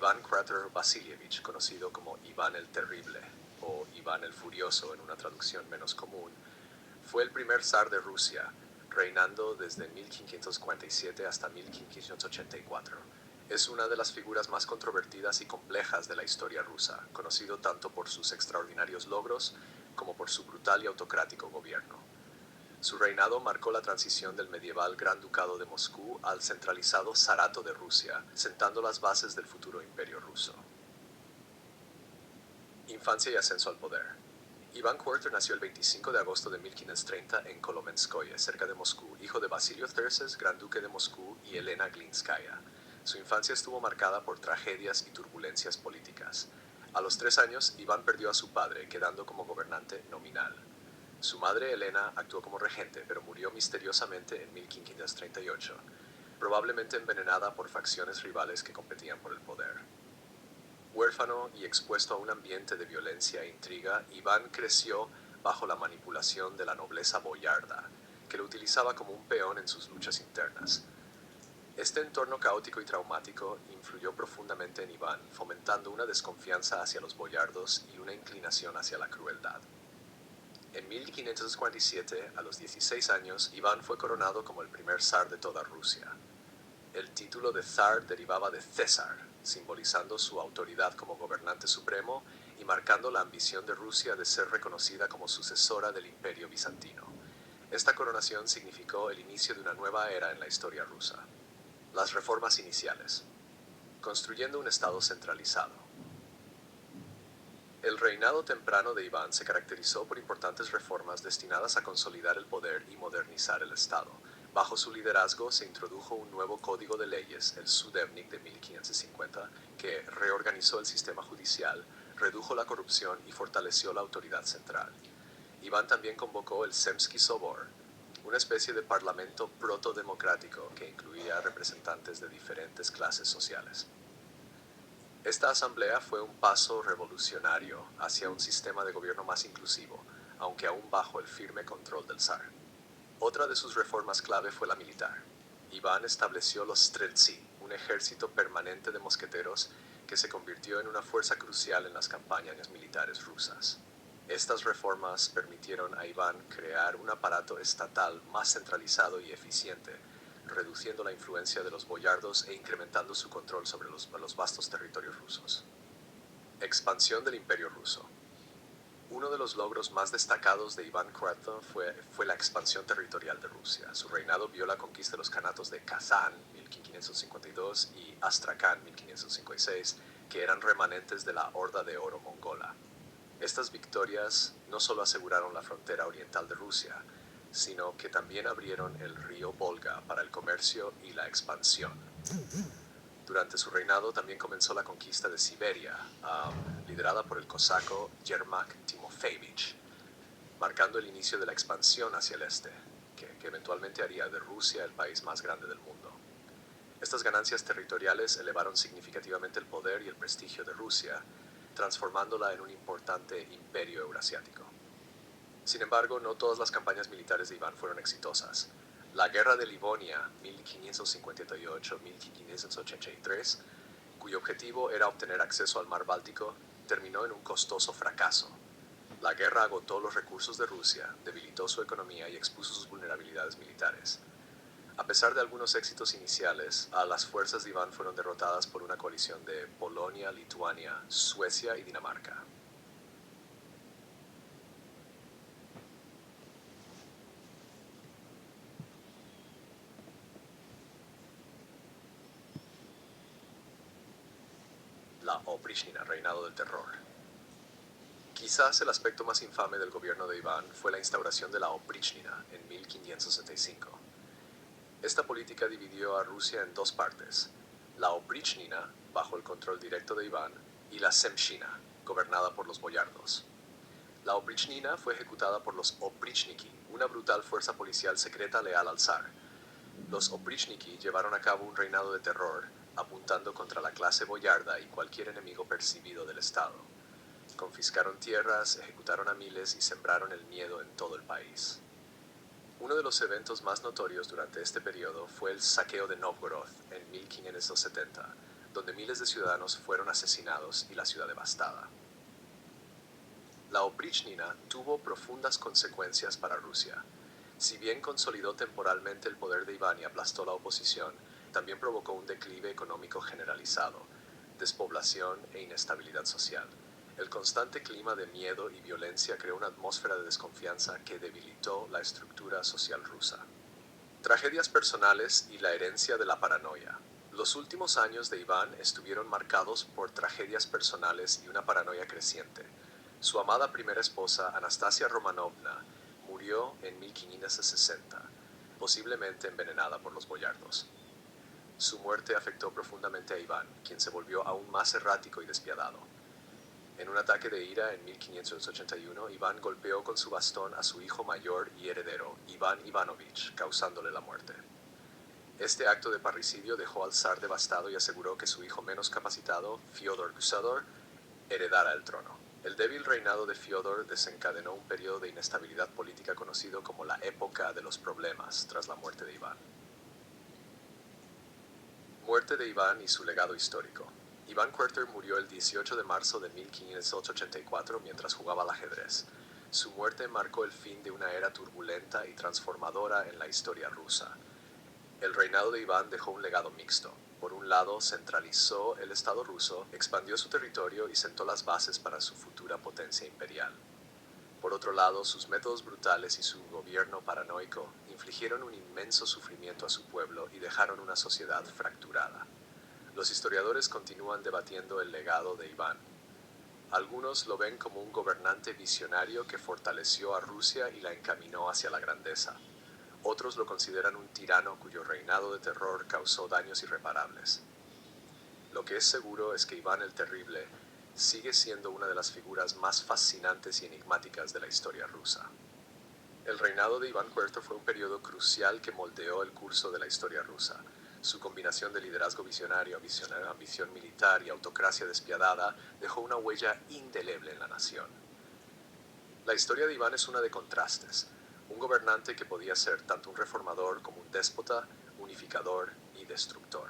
Iván Crater Vasilievich, conocido como Iván el Terrible o Iván el Furioso en una traducción menos común, fue el primer zar de Rusia, reinando desde 1547 hasta 1584. Es una de las figuras más controvertidas y complejas de la historia rusa, conocido tanto por sus extraordinarios logros como por su brutal y autocrático gobierno. Su reinado marcó la transición del medieval Gran Ducado de Moscú al centralizado Zarato de Rusia, sentando las bases del futuro imperio ruso. Infancia y ascenso al poder. Iván IV nació el 25 de agosto de 1530 en Kolomenskoye, cerca de Moscú, hijo de Basilio Terces, gran duque de Moscú, y Elena Glinskaya. Su infancia estuvo marcada por tragedias y turbulencias políticas. A los 3 años, Iván perdió a su padre, quedando como gobernante nominal. Su madre, Elena, actuó como regente, pero murió misteriosamente en 1538, probablemente envenenada por facciones rivales que competían por el poder. Huérfano y expuesto a un ambiente de violencia e intriga, Iván creció bajo la manipulación de la nobleza boyarda, que lo utilizaba como un peón en sus luchas internas. Este entorno caótico y traumático influyó profundamente en Iván, fomentando una desconfianza hacia los boyardos y una inclinación hacia la crueldad. En 1547, a los 16 años, Iván fue coronado como el primer zar de toda Rusia. El título de zar derivaba de César, simbolizando su autoridad como gobernante supremo y marcando la ambición de Rusia de ser reconocida como sucesora del Imperio bizantino. Esta coronación significó el inicio de una nueva era en la historia rusa. Las reformas iniciales. Construyendo un Estado centralizado. El reinado temprano de Iván se caracterizó por importantes reformas destinadas a consolidar el poder y modernizar el Estado. Bajo su liderazgo se introdujo un nuevo código de leyes, el Sudebnik de 1550, que reorganizó el sistema judicial, redujo la corrupción y fortaleció la autoridad central. Iván también convocó el Zemsky Sobor, una especie de parlamento protodemocrático que incluía representantes de diferentes clases sociales. Esta asamblea fue un paso revolucionario hacia un sistema de gobierno más inclusivo, aunque aún bajo el firme control del zar. Otra de sus reformas clave fue la militar. Iván estableció los streltsí, un ejército permanente de mosqueteros que se convirtió en una fuerza crucial en las campañas militares rusas. Estas reformas permitieron a Iván crear un aparato estatal más centralizado y eficiente, reduciendo la influencia de los boyardos e incrementando su control sobre los vastos territorios rusos. Expansión del Imperio Ruso. Uno de los logros más destacados de Iván IV fue la expansión territorial de Rusia. Su reinado vio la conquista de los kanatos de Kazán, 1552, y Astracán, 1556, que eran remanentes de la Horda de Oro mongola. Estas victorias no solo aseguraron la frontera oriental de Rusia, sino que también abrieron el río Volga para el comercio y la expansión. Durante su reinado también comenzó la conquista de Siberia, liderada por el cosaco Yermak Timofeyevich, marcando el inicio de la expansión hacia el este, que eventualmente haría de Rusia el país más grande del mundo. Estas ganancias territoriales elevaron significativamente el poder y el prestigio de Rusia, transformándola en un importante imperio eurasiático. Sin embargo, no todas las campañas militares de Iván fueron exitosas. La Guerra de Livonia, 1558-1583, cuyo objetivo era obtener acceso al mar Báltico, terminó en un costoso fracaso. La guerra agotó los recursos de Rusia, debilitó su economía y expuso sus vulnerabilidades militares. A pesar de algunos éxitos iniciales, las fuerzas de Iván fueron derrotadas por una coalición de Polonia, Lituania, Suecia y Dinamarca. La Oprichnina, reinado del terror. Quizás el aspecto más infame del gobierno de Iván fue la instauración de la Oprichnina en 1565. Esta política dividió a Rusia en dos partes: la Oprichnina, bajo el control directo de Iván, y la Zemshina, gobernada por los boyardos. La Oprichnina fue ejecutada por los Oprichniki, una brutal fuerza policial secreta leal al zar. Los Oprichniki llevaron a cabo un reinado de terror, apuntando contra la clase boyarda y cualquier enemigo percibido del Estado. Confiscaron tierras, ejecutaron a miles y sembraron el miedo en todo el país. Uno de los eventos más notorios durante este periodo fue el saqueo de Novgorod en 1570, donde miles de ciudadanos fueron asesinados y la ciudad devastada. La Oprichnina tuvo profundas consecuencias para Rusia. Si bien consolidó temporalmente el poder de Iván y aplastó la oposición, también provocó un declive económico generalizado, despoblación e inestabilidad social. El constante clima de miedo y violencia creó una atmósfera de desconfianza que debilitó la estructura social rusa. Tragedias personales y la herencia de la paranoia. Los últimos años de Iván estuvieron marcados por tragedias personales y una paranoia creciente. Su amada primera esposa, Anastasia Romanovna, murió en 1560, posiblemente envenenada por los boyardos. Su muerte afectó profundamente a Iván, quien se volvió aún más errático y despiadado. En un ataque de ira en 1581, Iván golpeó con su bastón a su hijo mayor y heredero, Iván Ivanovich, causándole la muerte. Este acto de parricidio dejó al zar devastado y aseguró que su hijo menos capacitado, Fyodor Gusador, heredara el trono. El débil reinado de Fyodor desencadenó un periodo de inestabilidad política conocido como la Época de los Problemas tras la muerte de Iván. Muerte de Iván y su legado histórico. Iván IV murió el 18 de marzo de 1584 mientras jugaba al ajedrez. Su muerte marcó el fin de una era turbulenta y transformadora en la historia rusa. El reinado de Iván dejó un legado mixto. Por un lado, centralizó el Estado ruso, expandió su territorio y sentó las bases para su futura potencia imperial. Por otro lado, sus métodos brutales y su gobierno paranoico infligieron un inmenso sufrimiento a su pueblo y dejaron una sociedad fracturada. Los historiadores continúan debatiendo el legado de Iván. Algunos lo ven como un gobernante visionario que fortaleció a Rusia y la encaminó hacia la grandeza. Otros lo consideran un tirano cuyo reinado de terror causó daños irreparables. Lo que es seguro es que Iván el Terrible sigue siendo una de las figuras más fascinantes y enigmáticas de la historia rusa. El reinado de Iván IV fue un periodo crucial que moldeó el curso de la historia rusa. Su combinación de liderazgo visionario, ambición militar y autocracia despiadada dejó una huella indeleble en la nación. La historia de Iván es una de contrastes, un gobernante que podía ser tanto un reformador como un déspota, unificador y destructor.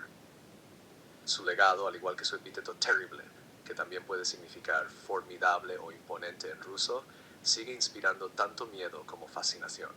Su legado, al igual que su epíteto terrible, que también puede significar formidable o imponente en ruso, sigue inspirando tanto miedo como fascinación.